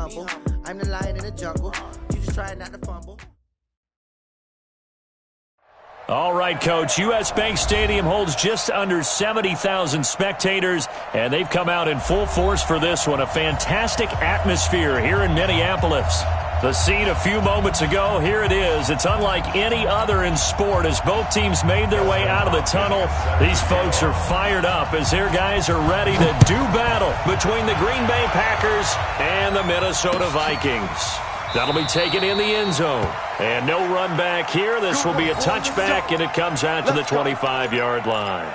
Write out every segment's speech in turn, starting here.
humble. I'm the lion in the jungle. You just try not to fumble. All right, Coach. U.S. Bank Stadium holds just under 70,000 spectators, and they've come out in full force for this one. A fantastic atmosphere here in Minneapolis. The scene a few moments ago, here it is. It's unlike any other in sport as both teams made their way out of the tunnel. These folks are fired up as their guys are ready to do battle between the Green Bay Packers and the Minnesota Vikings. That'll be taken in the end zone. And no run back here. This will be a touchback, and it comes out to the 25-yard line.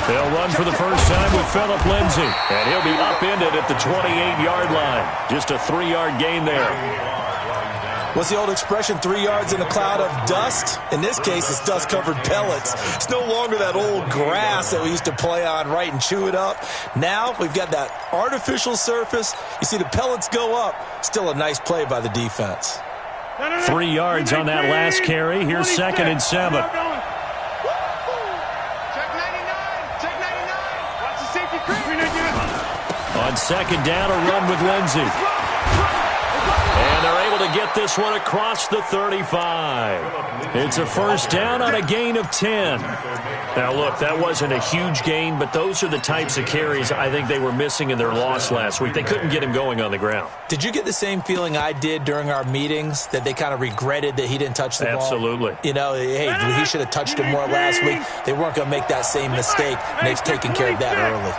They'll run for the first time with Phillip Lindsay, and he'll be upended at the 28-yard line. Just a 3-yard gain there. What's the old expression, 3 yards in a cloud of dust? In this case, it's dust-covered pellets. It's no longer that old grass that we used to play on, right, and chew it up. Now we've got that artificial surface. You see the pellets go up. Still a nice play by the defense. 3 yards on that last carry. Here's 2nd and 7. On 2nd down, a run with Lindsay. And they're able to get this one across the 35. It's a first down on a gain of 10. Now, look, that wasn't a huge gain, but those are the types of carries I think they were missing in their loss last week. They couldn't get him going on the ground. Did you get the same feeling I did during our meetings, that they kind of regretted that he didn't touch the ball? Absolutely. You know, hey, he should have touched it more last week. They weren't going to make that same mistake, and they've taken care of that early.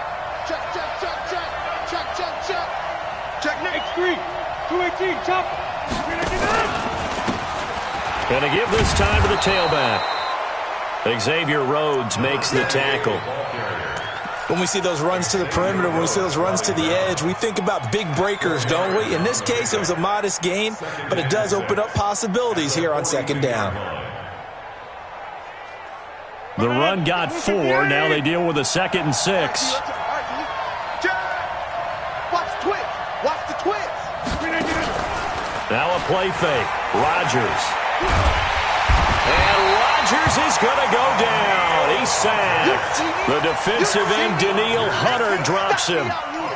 Going to give this time to the tailback. Xavier Rhodes makes the tackle. When we see those runs to the perimeter, when we see those runs to the edge, we think about big breakers, don't we? In this case, it was a modest gain, but it does open up possibilities here on 2nd down. The run got 4. Now they deal with a 2nd and 6. Now a play fake. Rodgers. And Rodgers is going to go down. He's sacked. The defensive end, Danielle Hunter, drops him.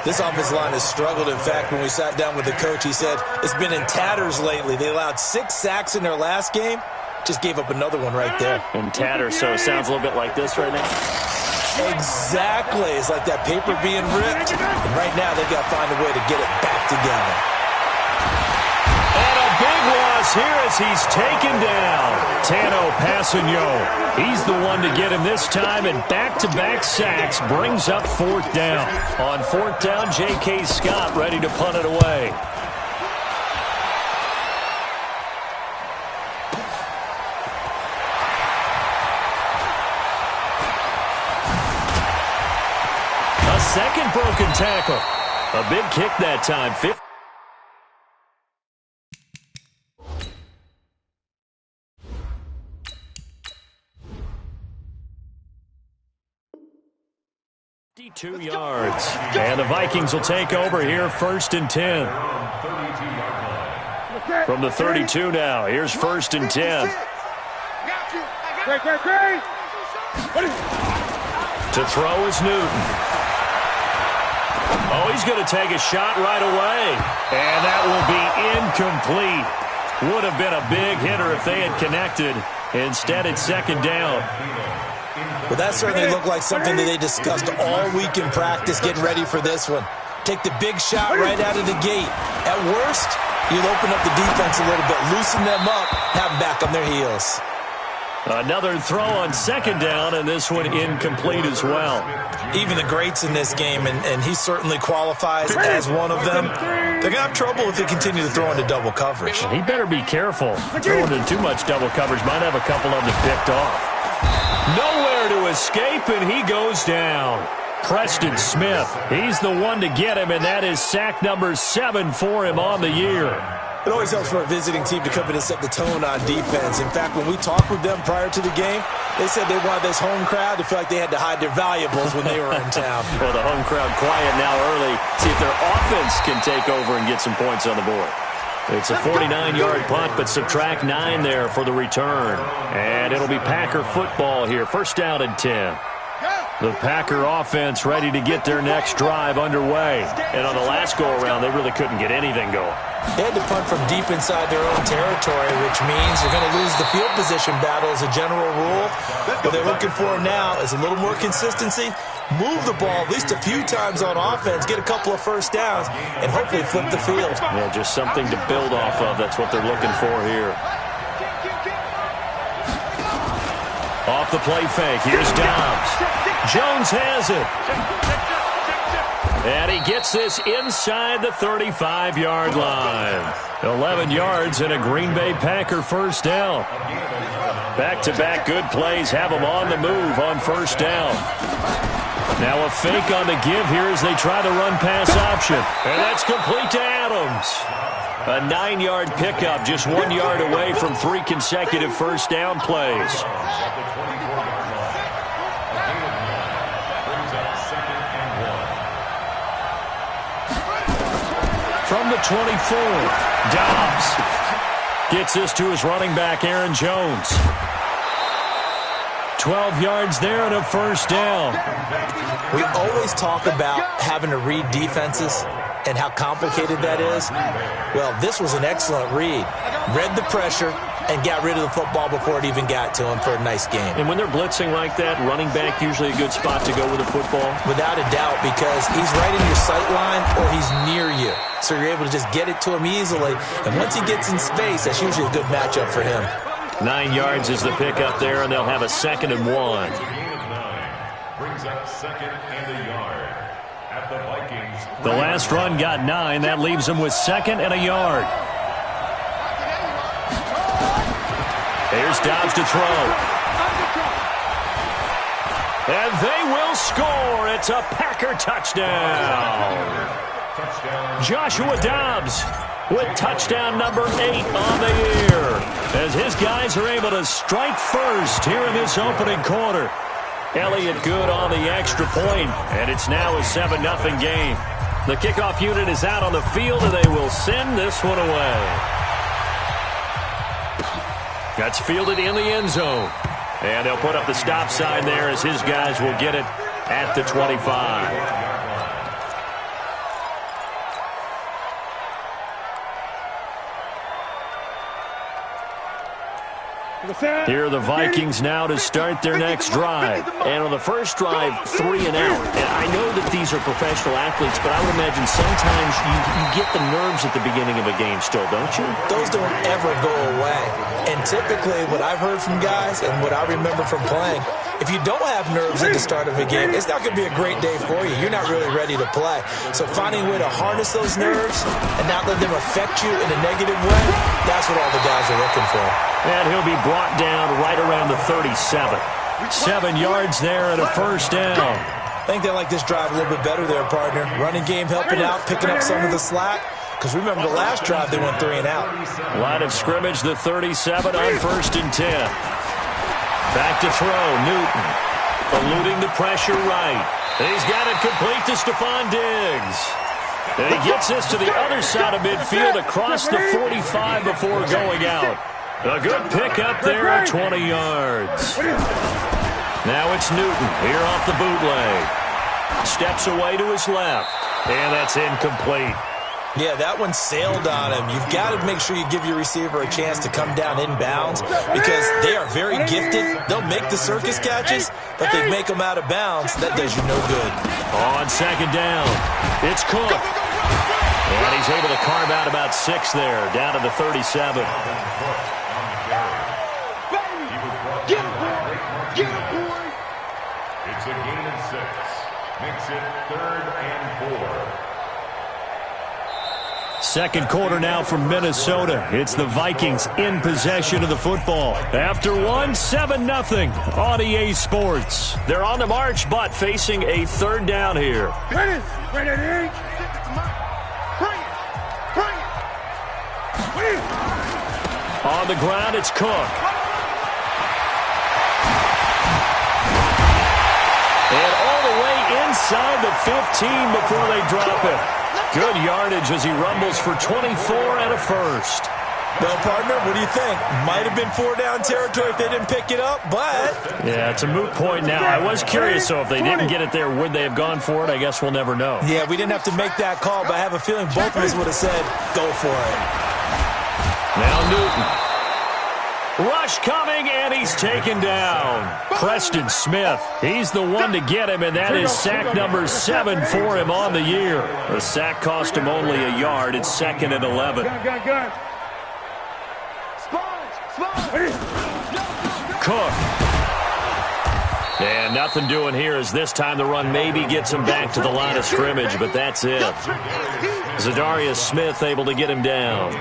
This offensive line has struggled. In fact, when we sat down with the coach, he said it's been in tatters lately. They allowed 6 sacks in their last game. Just gave up another one right there. In tatters, so it sounds a little bit like this right now. Exactly. It's like that paper being ripped. And right now, they've got to find a way to get it back together. And a big loss here as he's taken down. Tano Passanio. He's the one to get him this time, and back-to-back sacks brings up 4th down. On 4th down, J.K. Scott ready to punt it away. A second broken tackle. A big kick that time. 52 yards. And the Vikings will take over here, 1st and 10. From the 32 now. Here's 1st and 10. To throw is Newton. Oh, he's going to take a shot right away. And that will be incomplete. Would have been a big hitter if they had connected. Instead, it's 2nd down. Well, that certainly looked like something that they discussed all week in practice, getting ready for this one. Take the big shot right out of the gate. At worst, you'll open up the defense a little bit, loosen them up, have them back on their heels. Another throw on 2nd down, and this one incomplete as well. Even the greats in this game, and he certainly qualifies as one of them, they're going to have trouble if they continue to throw into double coverage. He better be careful. Throwing into too much double coverage might have a couple of them picked off. Nowhere to escape, and he goes down. Preston Smith, he's the one to get him, and that is sack number 7 for him on the year. It always helps for a visiting team to come in and set the tone on defense. In fact, when we talked with them prior to the game, they said they wanted this home crowd to feel like they had to hide their valuables when they were in town. Well, the home crowd quiet now early. See if their offense can take over and get some points on the board. It's a 49-yard punt, but subtract 9 there for the return. And it'll be Packer football here. First down and 10. The Packer offense ready to get their next drive underway. And on the last go-around, they really couldn't get anything going. They had to punt from deep inside their own territory, which means you're going to lose the field position battle as a general rule. What they're looking for now is a little more consistency. Move the ball at least a few times on offense, get a couple of first downs, and hopefully flip the field. Yeah, just something to build off of. That's what they're looking for here. Off the play fake. Here's Dobbs. Jones has it. And he gets this inside the 35-yard line. 11 yards and a Green Bay Packer first down. Back-to-back good plays have them on the move on first down. Now a fake on the give here as they try the run-pass option. And that's complete to Adams. A 9-yard pickup, just 1 yard away from 3 consecutive first down plays. From the 24, Dobbs gets this to his running back, Aaron Jones. 12 yards there and a first down. We always talk about having to read defenses and how complicated that is. Well, this was an excellent read. Read the pressure and got rid of the football before it even got to him for a nice game. And when they're blitzing like that, running back usually a good spot to go with the football? Without a doubt, because he's right in your sight line or he's near you. So you're able to just get it to him easily. And once he gets in space, that's usually a good matchup for him. 9 yards is the pickup there, and they'll have a 2nd and 1. Brings up 2nd and a yard at the Vikings. The last run got 9. That leaves them with 2nd and a yard. Here's Dobbs to throw. And they will score. It's a Packer touchdown. Joshua Dobbs with touchdown number 8 on the year, as his guys are able to strike first here in this opening quarter. Elliott good on the extra point, and it's now a 7-0 game. The kickoff unit is out on the field, and they will send this one away. That's fielded in the end zone. And they'll put up the stop sign there as his guys will get it at the 25. Here are the Vikings now to start their next drive. And on the first drive, 3 and out. And I know that these are professional athletes, but I would imagine sometimes you get the nerves at the beginning of a game still, don't you? Those don't ever go away. And typically what I've heard from guys and what I remember from playing, if you don't have nerves at the start of a game, it's not going to be a great day for you. You're not really ready to play. So finding a way to harness those nerves and not let them affect you in a negative way, that's what all the guys are looking for. And he'll be brought down right around the 37. 7 yards there and a first down. I think they like this drive a little bit better there, partner. Running game helping out, picking up some of the slack. Because remember the last drive, they went 3 and out. Line of scrimmage, the 37 on 1st and 10. Back to throw, Newton. Eluding the pressure right. He's got it complete to Stephon Diggs. And he gets this to the other side of midfield across the 45 before going out. A good pickup there at 20 yards. Now it's Newton here off the bootleg. Steps away to his left. And that's incomplete. Yeah, that one sailed on him. You've got to make sure you give your receiver a chance to come down inbounds because they are very gifted. They'll make the circus catches, but they make them out of bounds. That does you no good. On 2nd down, it's Cook. And he's able to carve out about 6 there, down to the 37. It's a gain of 6. Makes it 3rd and 4. Second quarter now from Minnesota. It's the Vikings in possession of the football. After 7-0 on EA Sports. They're on the march, but facing a 3rd down here. On the ground, it's Cook. And all the way inside the 15 before they drop it. Good yardage as he rumbles for 24 and a first. Well, partner, what do you think? Might have been 4-down territory if they didn't pick it up, but... Yeah, it's a moot point now. I was curious, so if they didn't get it there, would they have gone for it? I guess we'll never know. Yeah, we didn't have to make that call, but I have a feeling both of us would have said, go for it. Now Newton. Rush coming, and he's taken down. Preston Smith, he's the one to get him, and that is sack number 7 for him on the year. The sack cost him only a yard. It's 2nd and 11. Cook. And nothing doing here as this time the run maybe gets him back to the line of scrimmage, but that's it. Zadarius Smith able to get him down.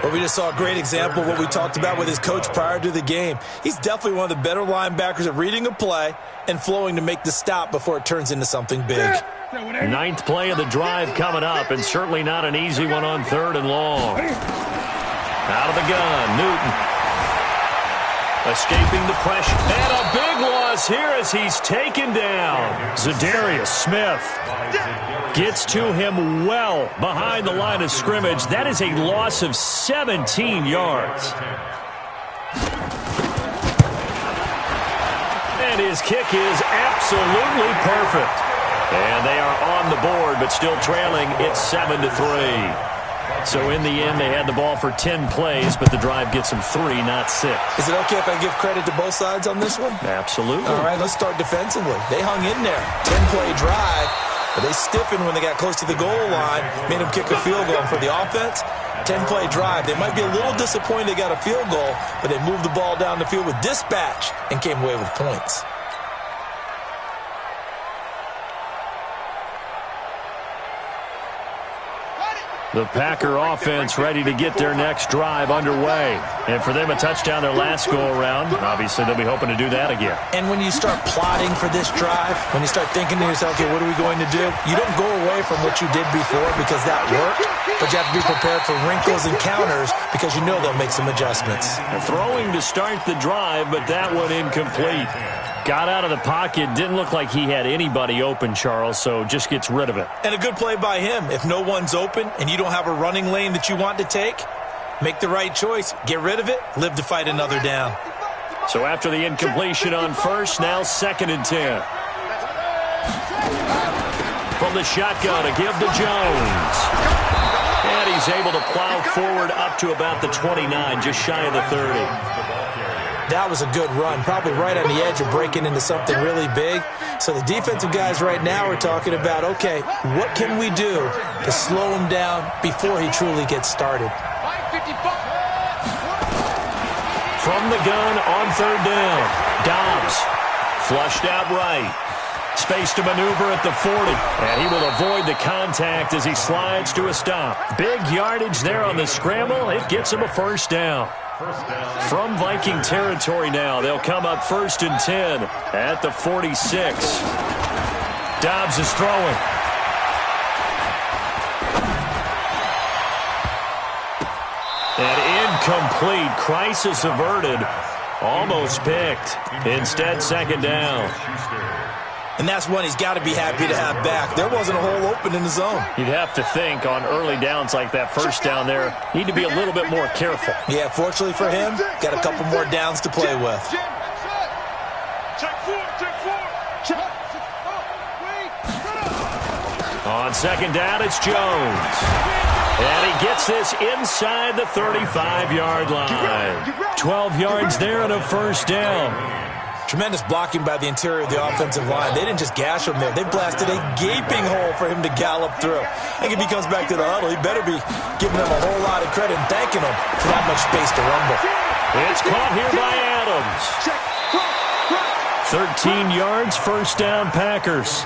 Well, we just saw a great example of what we talked about with his coach prior to the game. He's definitely one of the better linebackers at reading a play and flowing to make the stop before it turns into something big. 9th play of the drive coming up, and certainly not an easy one on 3rd and long. Out of the gun, Newton. Escaping the pressure. And a big loss here as he's taken down. Zadarius Smith gets to him well behind the line of scrimmage. That is a loss of 17 yards. And his kick is absolutely perfect. And they are on the board, but still trailing. It's 7-3. So in the end, they had the ball for 10 plays, but the drive gets them 3, not 6. Is it okay if I give credit to both sides on this one? Absolutely. All right, let's start defensively. They hung in there. 10-play drive, but they stiffened when they got close to the goal line, made them kick a field goal. And for the offense, 10-play drive. They might be a little disappointed they got a field goal, but they moved the ball down the field with dispatch and came away with points. The Packer offense ready to get their next drive underway. And for them, a touchdown their last go-around. Obviously, they'll be hoping to do that again. And when you start plotting for this drive, when you start thinking to yourself, okay, what are we going to do? You don't go away from what you did before because that worked, but you have to be prepared for wrinkles and counters because you know they'll make some adjustments. Throwing to start the drive, but that one incomplete. Got out of the pocket, didn't look like he had anybody open, Charles, so just gets rid of it. And a good play by him. If no one's open and you don't have a running lane that you want to take, make the right choice. Get rid of it, live to fight another down. So after the incompletion on first, now 2nd and 10. From the shotgun, a give to Jones. And he's able to plow forward up to about the 29, just shy of the 30. That was a good run, probably right on the edge of breaking into something really big. So the defensive guys right now are talking about, okay, what can we do to slow him down before he truly gets started? From the gun on 3rd down, Dobbs flushed out right. Space to maneuver at the 40, and he will avoid the contact as he slides to a stop. Big yardage there on the scramble. It gets him a 1st down. From Viking territory now, they'll come up 1st and 10 at the 46. Dobbs is throwing. And incomplete. Crisis averted. Almost picked. Instead, 2nd down. And that's one he's got to be happy to have back. There wasn't a hole open in the zone. You'd have to think on early downs like that, 1st down there, need to be a little bit more careful. Yeah, fortunately for him, got a couple more downs to play with. On 2nd down, it's Jones. And he gets this inside the 35-yard line. 12 yards there and a 1st down. Tremendous blocking by the interior of the offensive line. They didn't just gash him there. They blasted a gaping hole for him to gallop through. I think if he comes back to the huddle, he better be giving them a whole lot of credit and thanking him for that much space to rumble. It's caught here by Adams. 13 yards, 1st down, Packers.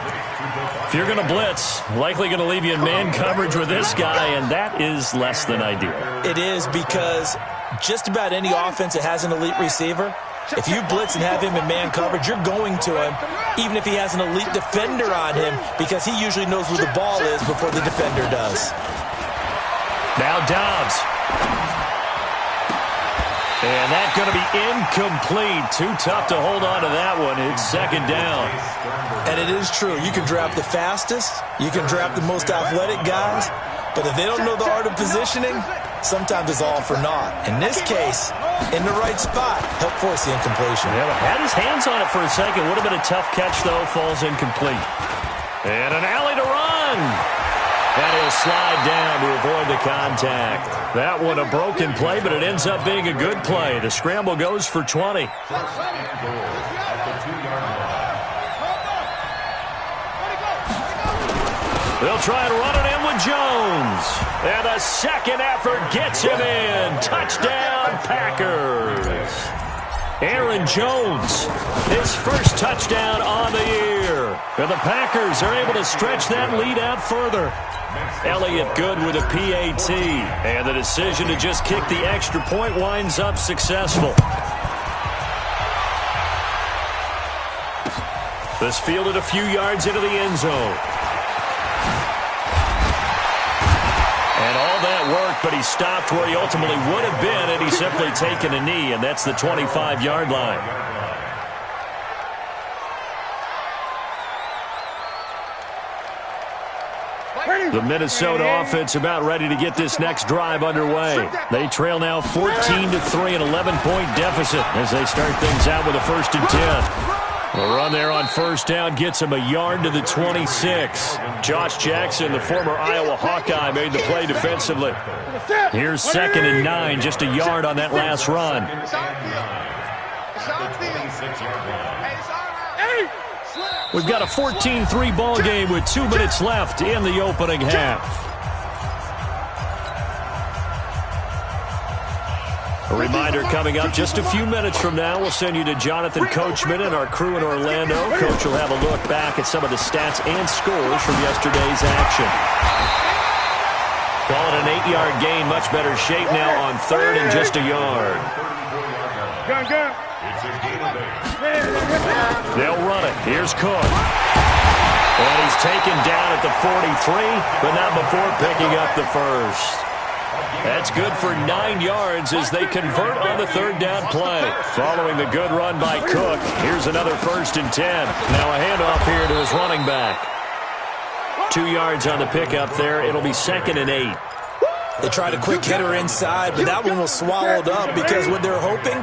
If you're going to blitz, likely going to leave you in man coverage with this guy, and that is less than ideal. It is because just about any offense that has an elite receiver, if you blitz and have him in man coverage, you're going to him, even if he has an elite defender on him, because he usually knows where the ball is before the defender does. Now Dobbs. And that's going to be incomplete. Too tough to hold on to that one. It's second down. And it is true. You can draft the fastest. You can draft the most athletic guys. But if they don't know the art of positioning, sometimes it's all for naught. In this case, in the right spot, help force the incompletion. Yeah, had his hands on it for a second. Would have been a tough catch, though. Falls incomplete. And an alley to run. And he'll slide down to avoid the contact. That one a broken play, but it ends up being a good play. The scramble goes for 20. They'll try and run it in with Jones. And the second effort gets him in. Touchdown, Packers. Aaron Jones, his first touchdown on the year. And the Packers are able to stretch that lead out further. Elliott good with a PAT. And the decision to just kick the extra point winds up successful. This fielded a few yards into the end zone. And all that worked, but he stopped where he ultimately would have been had he simply taken a knee, and that's the 25-yard line. The Minnesota offense about ready to get this next drive underway. They trail now 14-3, an 11-point deficit as they start things out with a 1st and 10. The run there on first down gets him a yard to the 26. Josh Jackson, the former Iowa Hawkeye, made the play defensively. Here's 2nd and 9, just a yard on that last run. We've got a 14-3 ball game with 2 minutes left in the opening half. A reminder coming up just a few minutes from now. We'll send you to Jonathan Coachman and our crew in Orlando. Coach will have a look back at some of the stats and scores from yesterday's action. Call it an 8-yard gain. Much better shape now on 3rd and just a yard. They'll run it. Here's Cook. And he's taken down at the 43, but not before picking up the first. That's good for 9 yards as they convert on the 3rd down play. Following the good run by Cook, here's another 1st and 10. Now a handoff here to his running back. 2 yards on the pickup there. It'll be 2nd and 8. They tried a quick hitter inside, but that one was swallowed up because what they're hoping,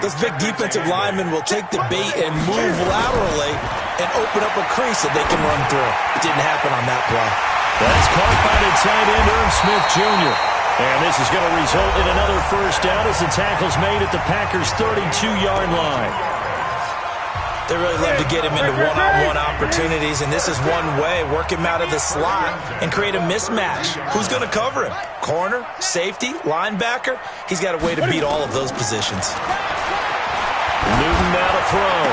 those big defensive linemen will take the bait and move laterally and open up a crease that they can run through. It didn't happen on that play. That's caught by the tight end, Irv Smith Jr. And this is going to result in another 1st down as the tackle's made at the Packers' 32-yard line. They really love to get him into one-on-one opportunities, and this is one way. Work him out of the slot and create a mismatch. Who's going to cover him? Corner, safety, linebacker? He's got a way to beat all of those positions. Newton now to throw.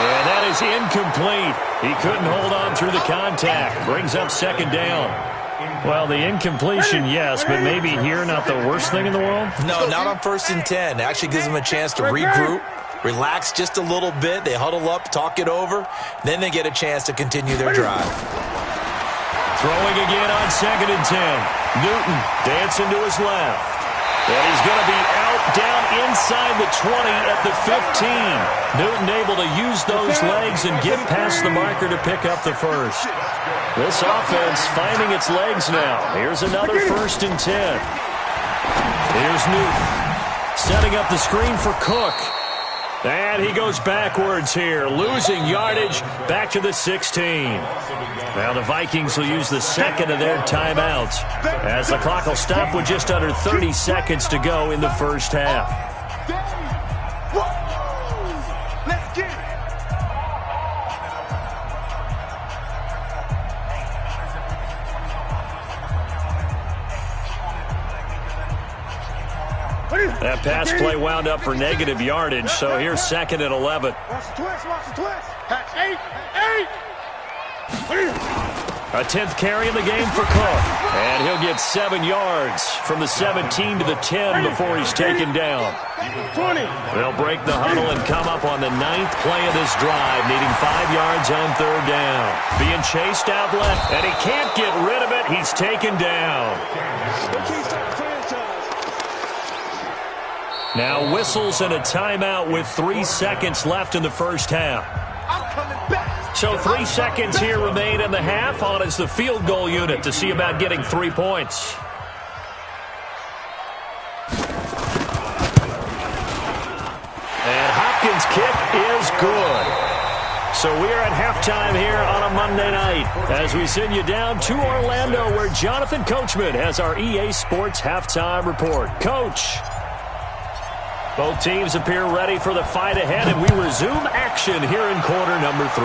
And that is incomplete. He couldn't hold on through the contact. Brings up 2nd down. Well, the incompletion, yes, but maybe here not the worst thing in the world? No, not on 1st and 10. It actually gives them a chance to regroup. Relax just a little bit. They huddle up, talk it over. Then they get a chance to continue their drive. Throwing again on 2nd and 10. Newton dancing to his left. And he's going to be out down inside the 20 at the 15. Newton able to use those legs and get past the marker to pick up the first. This offense finding its legs now. Here's another 1st and 10. Here's Newton setting up the screen for Cook. And he goes backwards here, losing yardage back to the 16. Now the Vikings will use the 2nd of their timeouts as the clock will stop with just under 30 seconds to go in the 1st half. That pass play wound up for negative yardage, so here's 2nd and 11. A 10th carry in the game for Cook. And he'll get 7 yards from the 17 to the 10 before he's taken down. They'll break the huddle and come up on the 9th play of this drive, needing 5 yards on 3rd down. Being chased out left, and he can't get rid of it. He's taken down. Now whistles and a timeout with 3 seconds left in the first half. So 3 seconds here remain in the half. On is the field goal unit to see about getting 3 points. And Hopkins' kick is good. So we are at halftime here on a Monday night as we send you down to Orlando where Jonathan Coachman has our EA Sports halftime report. Coach. Both teams appear ready for the fight ahead, and we resume action here in quarter number 3.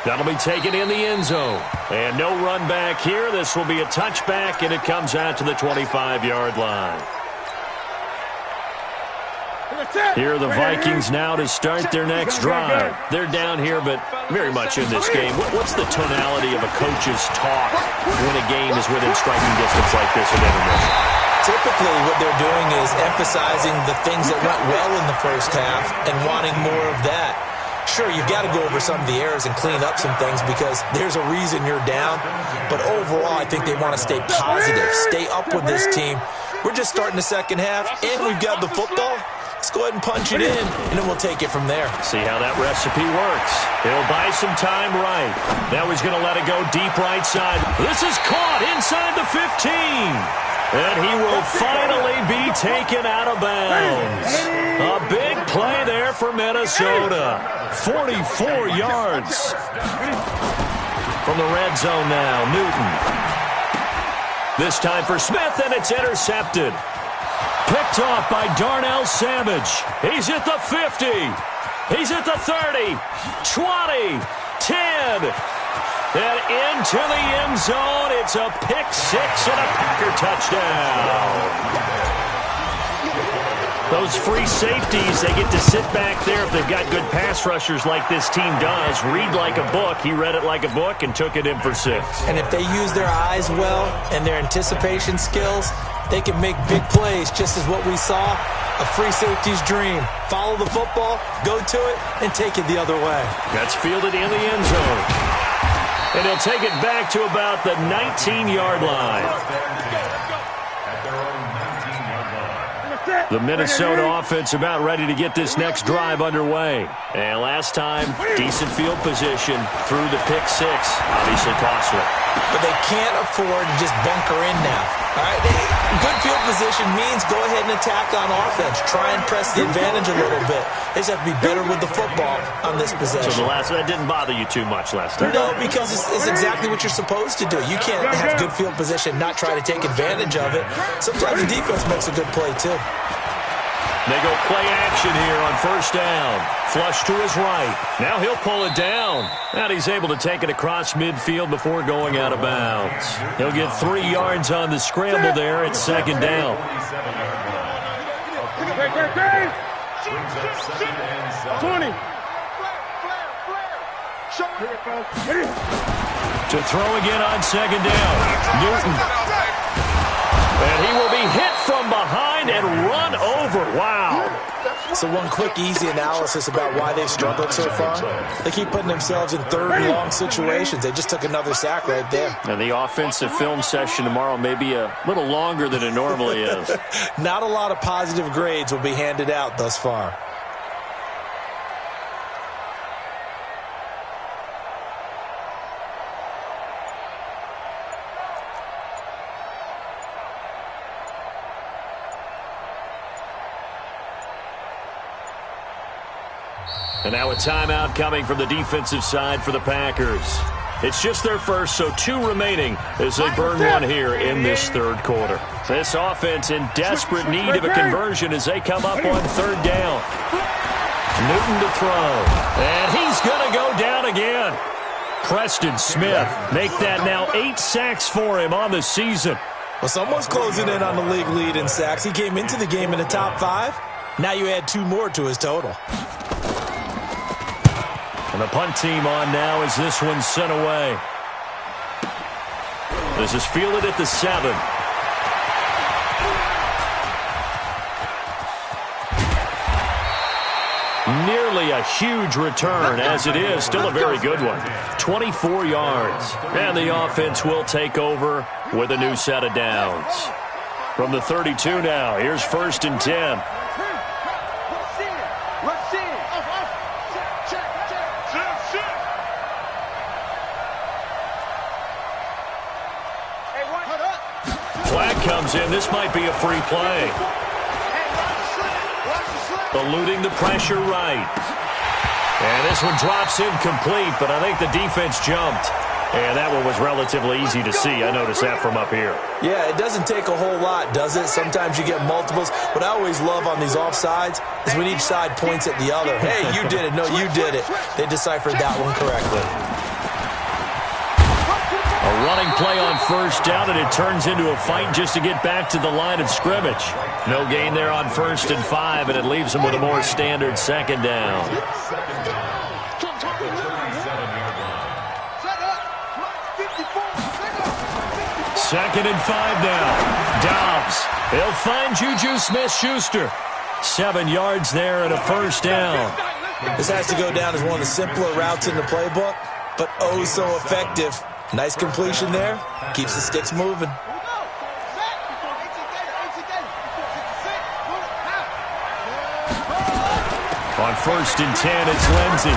That'll be taken in the end zone. And no run back here. This will be a touchback, and it comes out to the 25-yard line. Here are the Vikings now to start their next drive. They're down here, but very much in this game. What's the tonality of a coach's talk when a game is within striking distance like this at intermission? Typically, what they're doing is emphasizing the things that went well in the first half and wanting more of that. Sure, you've got to go over some of the errors and clean up some things because there's a reason you're down. But overall, I think they want to stay positive, stay up with this team. We're just starting the second half, and we've got the football. Let's go ahead and punch it in, and then we'll take it from there. See how that recipe works. He'll buy some time right. Now he's going to let it go deep right side. This is caught inside the 15. And he will finally be taken out of bounds. A big play there for Minnesota. 44 yards. From the red zone now, Newton. This time for Smith, and it's intercepted. Picked off by Darnell Savage. He's at the 50. He's at the 30. 20. 10. And into the end zone. It's a pick-6 and a Packer touchdown. Those free safeties, they get to sit back there if they've got good pass rushers like this team does. Read like a book. He read it like a book and took it in for 6. And if they use their eyes well and their anticipation skills, they can make big plays, just as what we saw, a free safety's dream. Follow the football, go to it, and take it the other way. That's fielded in the end zone. And he'll take it back to about the 19-yard line. The Minnesota offense about ready to get this next drive underway. And last time, decent field position through the pick-6. Obviously costly. But they can't afford to just bunker in now. All right, good field position means go ahead and attack on offense. Try and press the advantage a little bit. They just have to be better with the football on this possession. So that didn't bother you too much last time? No, because it's exactly what you're supposed to do. You can't have good field position, not try to take advantage of it. Sometimes the defense makes a good play, too. They go play action here on first down. Flush to his right. Now he'll pull it down. And he's able to take it across midfield before going out of bounds. He'll get 3 yards on the scramble there at second down. To throw again on second down. Newton. And he will be hit from behind and run over. Wow. So one quick, easy analysis about why they've struggled so far. They keep putting themselves in third and long situations. They just took another sack right there. And the offensive film session tomorrow may be a little longer than it normally is. Not a lot of positive grades will be handed out thus far. And now a timeout coming from the defensive side for the Packers. It's just their first, so 2 remaining as they burn one here in this third quarter. This offense in desperate need of a conversion as they come up on third down. Newton to throw. And he's going to go down again. Preston Smith make that now 8 sacks for him on the season. Well, someone's closing in on the league lead in sacks. He came into the game in the top 5. Now you add 2 more to his total. And the punt team on now as this one's sent away. This is fielded at the 7. Nearly a huge return, as it is. Still a very good one. 24 yards. And the offense will take over with a new set of downs. From the 32 now, here's 1st and 10. Flag comes in. This might be a free play. Eluding the pressure right. And this one drops incomplete, but I think the defense jumped. And that one was relatively easy to see. I noticed that from up here. Yeah, it doesn't take a whole lot, does it? Sometimes you get multiples. What I always love on these offsides is when each side points at the other. Hey, you did it. No, you did it. They deciphered that one correctly. A running play on 1st down, and it turns into a fight just to get back to the line of scrimmage. No gain there on 1st and 5, and it leaves them with a more standard 2nd down. Second and 5 now. Dobbs. He'll find Juju Smith-Schuster. 7 yards there and a 1st down. This has to go down as one of the simpler routes in the playbook, but oh so effective. Nice completion there. Keeps the sticks moving. On 1st and 10, it's Lindsey.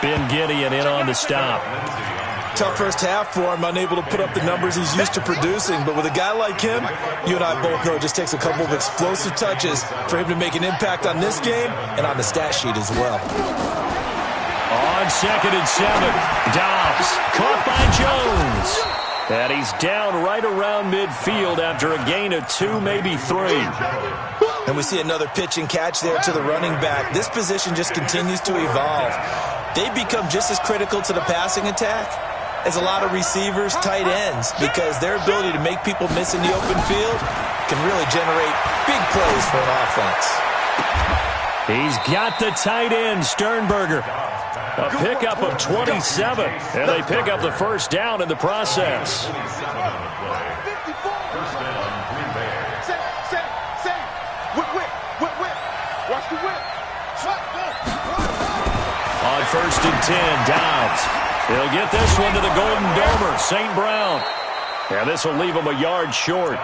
Ben Gideon in on the stop. Tough first half for him, unable to put up the numbers he's used to producing. But with a guy like him, you and I both know it just takes a couple of explosive touches for him to make an impact on this game and on the stat sheet as well. On 2nd and 7, Dobbs caught by Jones. And he's down right around midfield after a gain of 2, maybe 3. And we see another pitch and catch there to the running back. This position just continues to evolve. They become just as critical to the passing attack as a lot of receivers, tight ends, because their ability to make people miss in the open field can really generate big plays for an offense. He's got the tight end, Sternberger. A pickup of 27, and they pick up the 1st down in the process. On 1st and 10, Dobbs. He'll get this one to the Golden Domer, St. Brown. And this will leave him a yard short.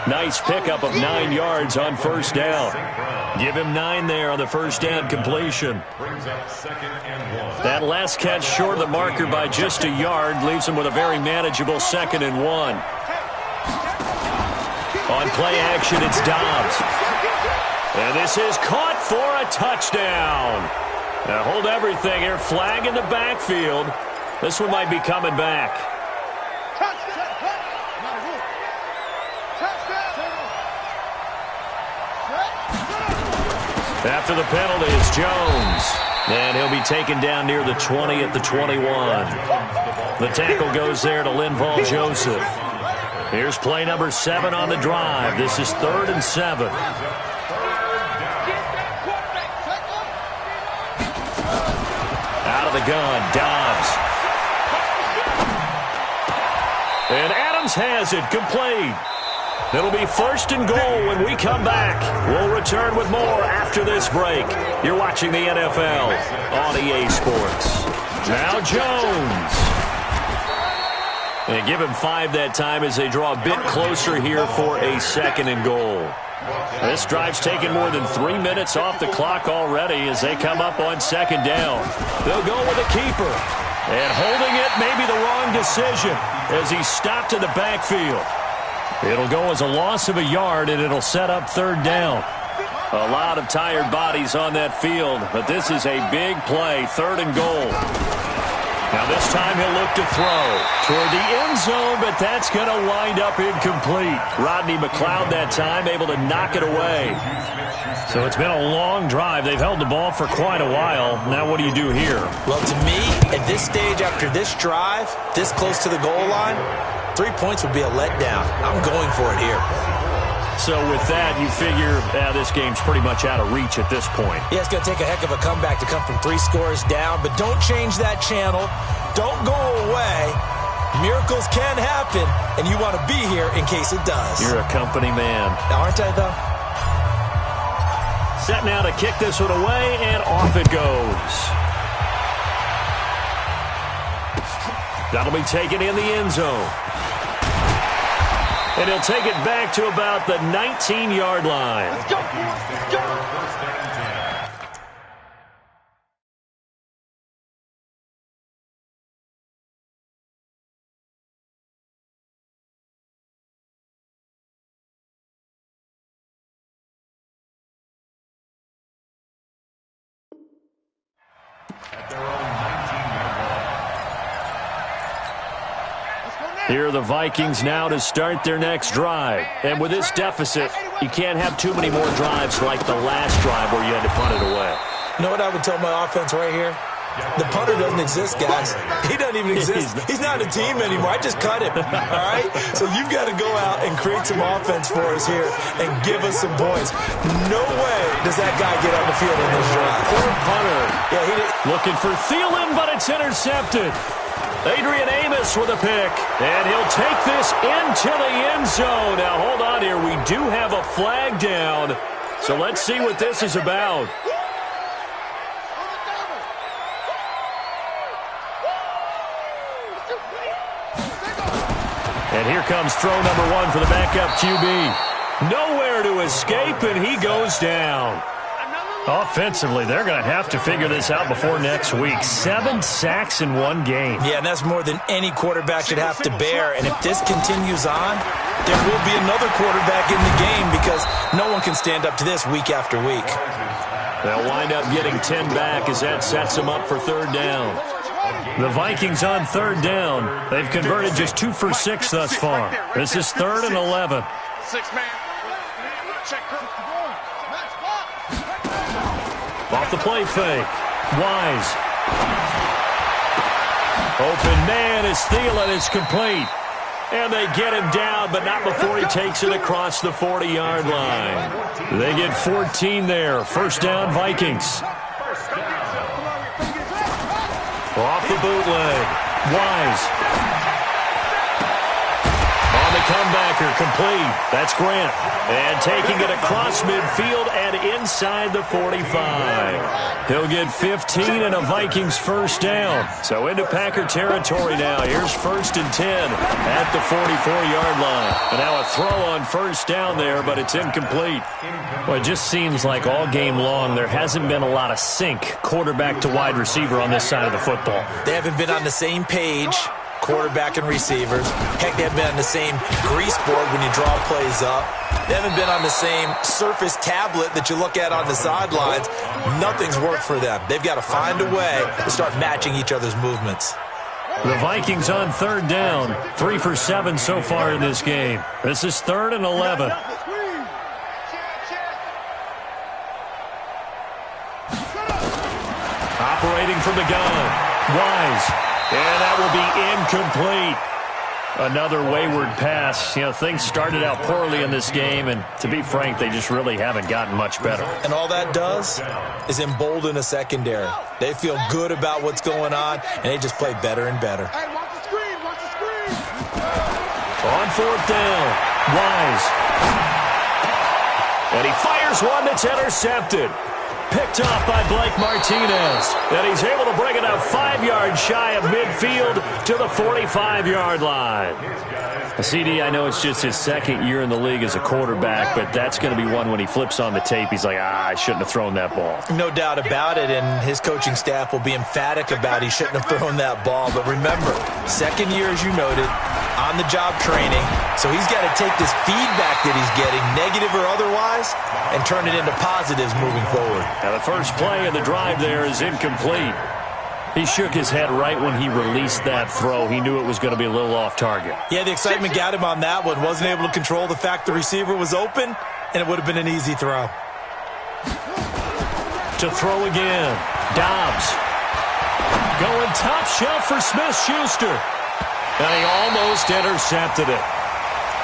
Nice pickup of 9 yards on 1st down. Give him 9 there on the 1st down completion. That last catch short of the marker by just a yard leaves him with a very manageable 2nd and 1. On play action, it's Dobbs. And this is caught for a touchdown. Now hold everything here. Flag in the backfield. This one might be coming back. After the penalty, it's Jones. And he'll be taken down near the 20 at the 21. The tackle goes there to Linval Joseph. Here's play number 7 on the drive. This is 3rd and 7. Out of the gun, Dobbs. And Adams has it, complete. It'll be 1st and goal when we come back. We'll return with more after this break. You're watching the NFL on EA Sports. Now Jones. And give him 5 that time as they draw a bit closer here for a 2nd and goal. This drive's taken more than 3 minutes off the clock already as they come up on 2nd down. They'll go with a keeper. And holding it may be the wrong decision as he's stopped in the backfield. It'll go as a loss of a yard, and it'll set up 3rd down. A lot of tired bodies on that field, but this is a big play, 3rd and goal. Now this time he'll look to throw toward the end zone, but that's going to wind up incomplete. Rodney McLeod that time able to knock it away. So it's been a long drive. They've held the ball for quite a while. Now what do you do here? Well, to me, at this stage after this drive, this close to the goal line, 3 points would be a letdown. I'm going for it here. So with that, you figure this game's pretty much out of reach at this point. Yeah, it's going to take a heck of a comeback to come from 3 scores down, but don't change that channel. Don't go away. Miracles can happen, and you want to be here in case it does. You're a company man. Aren't I, though? Set now to kick this one away, and off it goes. That'll be taken in the end zone. And he'll take it back to about the 19-yard line. Let's go. Let's go. Here are the Vikings now to start their next drive. And with this deficit, you can't have too many more drives like the last drive where you had to punt it away. You know what I would tell my offense right here? The punter doesn't exist, guys. He doesn't even exist. He's not a team anymore. I just cut him, all right? So you've got to go out and create some offense for us here and give us some points. No way does that guy get on the field in this drive. Poor punter. Yeah, he did. Looking for Thielen, but it's intercepted. Adrian Amos with a pick, and he'll take this into the end zone. Now, hold on here. We do have a flag down, so let's see what this is about. And here comes throw number one for the backup QB. Nowhere to escape, and he goes down. Offensively, they're going to have to figure this out before next week. 7 sacks in one game. Yeah, and that's more than any quarterback should have to bear. And if this continues on, there will be another quarterback in the game because no one can stand up to this week after week. They'll wind up getting 10 back as that sets them up for third down. The Vikings on third down. They've converted just 2 for 6 thus far. This is 3rd and 11. 6-man. Check. Off the play fake. Wise. Open man is Thielen. It's complete. And they get him down, but not before he takes it across the 40-yard line. They get 14 there. First down, Vikings. Off the bootleg. Wise. On the comebacker, complete. That's Grant. And taking it across midfield and inside the 45. He'll get 15 and a Vikings first down. So into Packer territory now. Here's 1st and 10 at the 44-yard line. And now a throw on first down there, but it's incomplete. Well, it just seems like all game long there hasn't been a lot of sync quarterback to wide receiver on this side of the football. They haven't been on the same page, quarterback and receivers. Heck, they haven't been on the same grease board when you draw plays up. They haven't been on the same surface tablet that you look at on the sidelines. Nothing's worked for them. They've got to find a way to start matching each other's movements. The Vikings on third down. 3 for 7 so far in this game. This is 3rd and 11. Operating from the gun. Wise. And that will be incomplete. Another wayward pass. You know, things started out poorly in this game, and to be frank, they just really haven't gotten much better. And all that does is embolden a secondary. They feel good about what's going on, and they just play better and better. Hey, watch the screen. Watch the screen. On 4th down, Wise. And he fires one that's intercepted. Picked off by Blake Martinez. And he's able to bring it up 5 yards shy of midfield to the 45-yard line. CD, I know it's just his 2nd year in the league as a quarterback, but that's going to be one when he flips on the tape. He's like, I shouldn't have thrown that ball. No doubt about it, and his coaching staff will be emphatic about he shouldn't have thrown that ball. But remember, 2nd year, as you noted, on-the-job training. So he's got to take this feedback that he's getting, negative or otherwise, and turn it into positives moving forward. Now the first play of the drive there is incomplete. He shook his head right when he released that throw. He knew it was going to be a little off target. Yeah, the excitement got him on that one. Wasn't able to control the fact the receiver was open, and it would have been an easy throw. To throw again. Dobbs. Going top shelf for Smith-Schuster. And he almost intercepted it.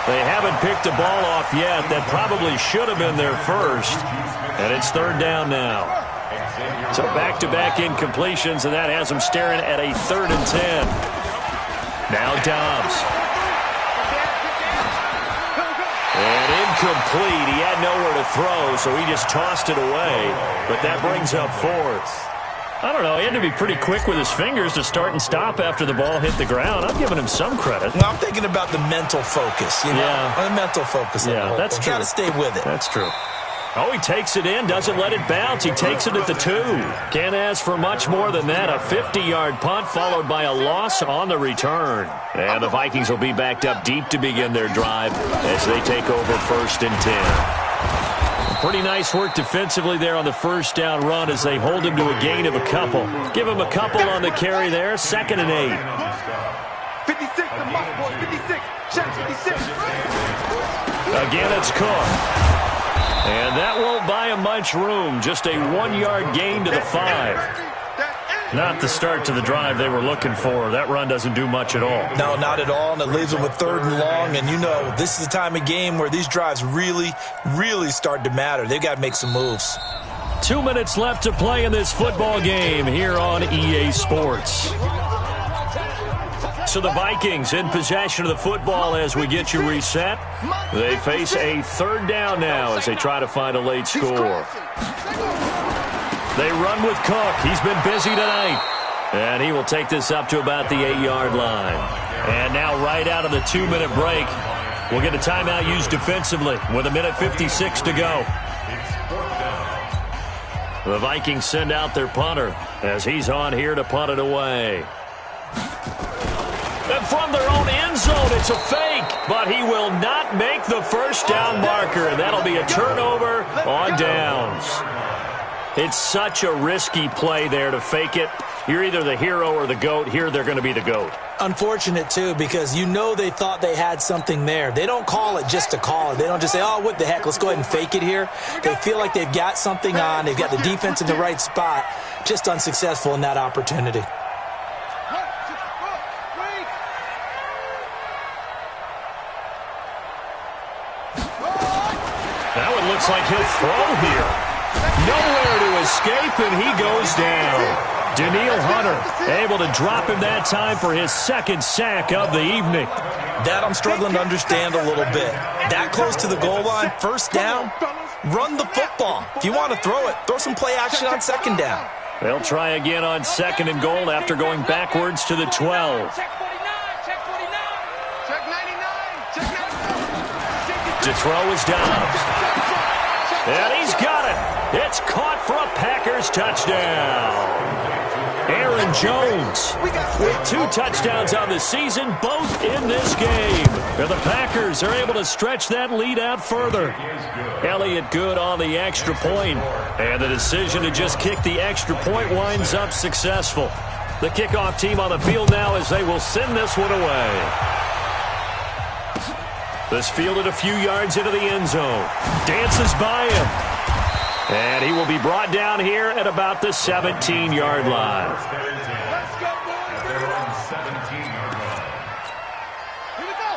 They haven't picked a ball off yet. That probably should have been their first. And it's 3rd down now. So back-to-back incompletions, and that has them staring at a 3rd and 10. Now Dobbs. And incomplete. He had nowhere to throw, so he just tossed it away. But that brings up 4th. I don't know. He had to be pretty quick with his fingers to start and stop after the ball hit the ground. I'm giving him some credit. Well, I'm thinking about the mental focus. You know? Yeah. The mental focus. Yeah, that's true. Got to stay with it. That's true. Oh, he takes it in, doesn't let it bounce. He takes it at the 2. Can't ask for much more than that. A 50-yard punt followed by a loss on the return. And the Vikings will be backed up deep to begin their drive as they take over 1st and 10. Pretty nice work defensively there on the first down run as they hold him to a gain of a couple. Give him a couple on the carry there. 2nd and 8. 56, the muck boy, 56. Check 56. Again, it's Cook. And that won't buy him much room. Just a 1-yard gain to the 5. Not the start to the drive they were looking for. That run doesn't do much at all. No, not at all, and it leaves them with 3rd and long. And you know, this is the time of game where these drives really, really start to matter. They've got to make some moves. 2 minutes left to play in this football game here on EA Sports. So the Vikings in possession of the football as we get you reset. They face a 3rd down now as they try to find a late score. They run with Cook. He's been busy tonight. And he will take this up to about the 8-yard line. And now right out of the 2-minute break, we'll get a timeout used defensively with 1:56 to go. The Vikings send out their punter as he's on here to punt it away. And from their own end zone, it's a fake, but he will not make the first down marker, and that'll be a turnover on downs. It's such a risky play there to fake it. You're either the hero or the GOAT. Here they're going to be the GOAT. Unfortunate, too, because you know they thought they had something there. They don't call it just to call it. They don't just say, oh, what the heck, let's go ahead and fake it here. They feel like they've got something on. They've got the defense in the right spot. Just unsuccessful in that opportunity. That one looks like he'll throw here. Nowhere to escape, and he goes down. Daniil Hunter able to drop him that time for his 2nd sack of the evening. That I'm struggling to understand a little bit. That close to the goal line, 1st down, run the football. If you want to throw it, throw some play action on 2nd down. They'll try again on 2nd and goal after going backwards to the 12. To throw is Dobbs. And he's got it. It's caught for a Packers touchdown. Aaron Jones with 2 touchdowns on the season, both in this game. And the Packers are able to stretch that lead out further. Elliott good on the extra point. And the decision to just kick the extra point winds up successful. The kickoff team on the field now as they will send this one away. This fielded a few yards into the end zone. Dances by him. And he will be brought down here at about the 17-yard line.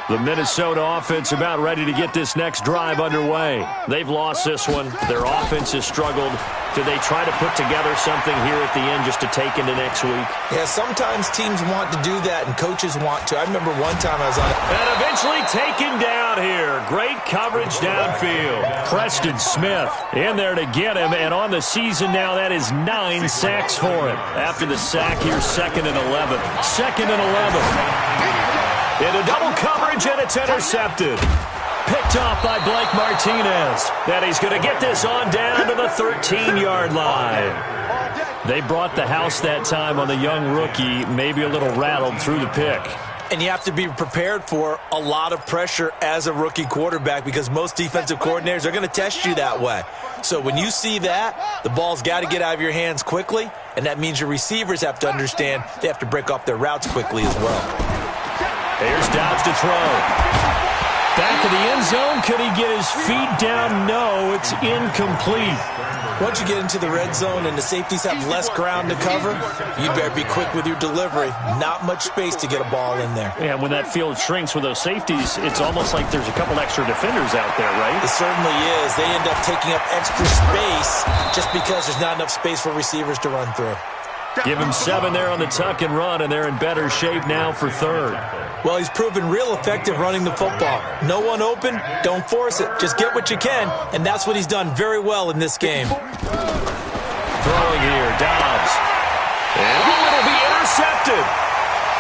The Minnesota offense about ready to get this next drive underway. They've lost this one. Their offense has struggled. Do they try to put together something here at the end just to take into next week? Yeah, sometimes teams want to do that and coaches want to. I remember one time I was on it. And eventually taken down here. Great coverage downfield. Preston Smith in there to get him. And on the season now, that is 9 sacks for him. After the sack, here's 2nd and 11. 2nd and 11. Into double coverage, and it's intercepted. Picked off by Blake Martinez. And he's going to get this on down to the 13-yard line. They brought the house that time on the young rookie, maybe a little rattled through the pick. And you have to be prepared for a lot of pressure as a rookie quarterback because most defensive coordinators are going to test you that way. So when you see that, the ball's got to get out of your hands quickly, and that means your receivers have to understand they have to break off their routes quickly as well. Here's Dobbs to throw. Back of the end zone. Could he get his feet down? No, it's incomplete. Once you get into the red zone and the safeties have less ground to cover, you better be quick with your delivery. Not much space to get a ball in there. Yeah, when that field shrinks with those safeties, it's almost like there's a couple extra defenders out there, right? It certainly is. They end up taking up extra space just because there's not enough space for receivers to run through. Give him 7 there on the tuck and run, and they're in better shape now for 3rd. Well, he's proven real effective running the football. No one open, don't force it. Just get what you can, and that's what he's done very well in this game. Throwing here, Dobbs. And it'll be intercepted.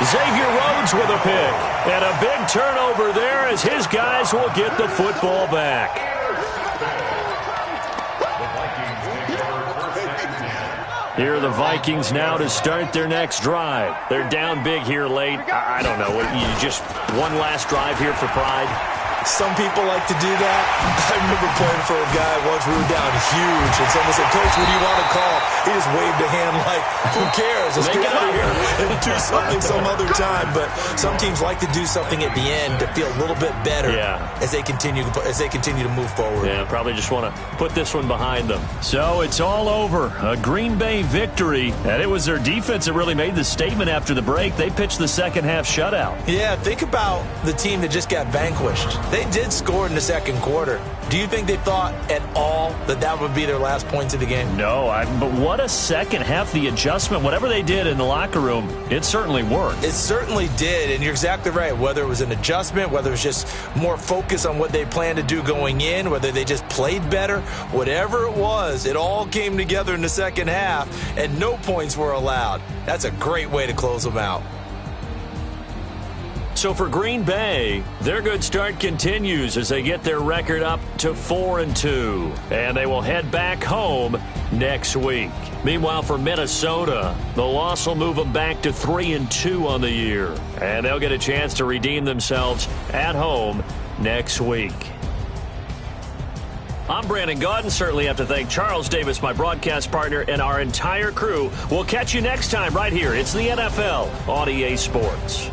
Xavier Rhodes with a pick. And a big turnover there as his guys will get the football back. Here are the Vikings now to start their next drive. They're down big here late. I don't know. You just one last drive here for pride? Some people like to do that. I remember playing for a guy once. We were down huge, and someone said, "Coach, what do you want to call?" He just waved a hand like, "Who cares? Let's get out of here and do something some other time." But some teams like to do something at the end to feel a little bit better as they continue to move forward. Yeah, probably just want to put this one behind them. So it's all over. A Green Bay victory, and it was their defense that really made the statement after the break. They pitched the second half shutout. Yeah, think about the team that just got vanquished. They did score in the second quarter. Do you think they thought at all that would be their last points of the game? No, but what a second half. The adjustment, whatever they did in the locker room, it certainly worked. It certainly did, and you're exactly right. Whether it was an adjustment, whether it was just more focus on what they planned to do going in, whether they just played better, whatever it was, it all came together in the second half, and no points were allowed. That's a great way to close them out. So for Green Bay, their good start continues as they get their record up to 4-2. And they will head back home next week. Meanwhile, for Minnesota, the loss will move them back to 3-2 on the year. And they'll get a chance to redeem themselves at home next week. I'm Brandon Gaudin. Certainly have to thank Charles Davis, my broadcast partner, and our entire crew. We'll catch you next time right here. It's the NFL on EA Sports.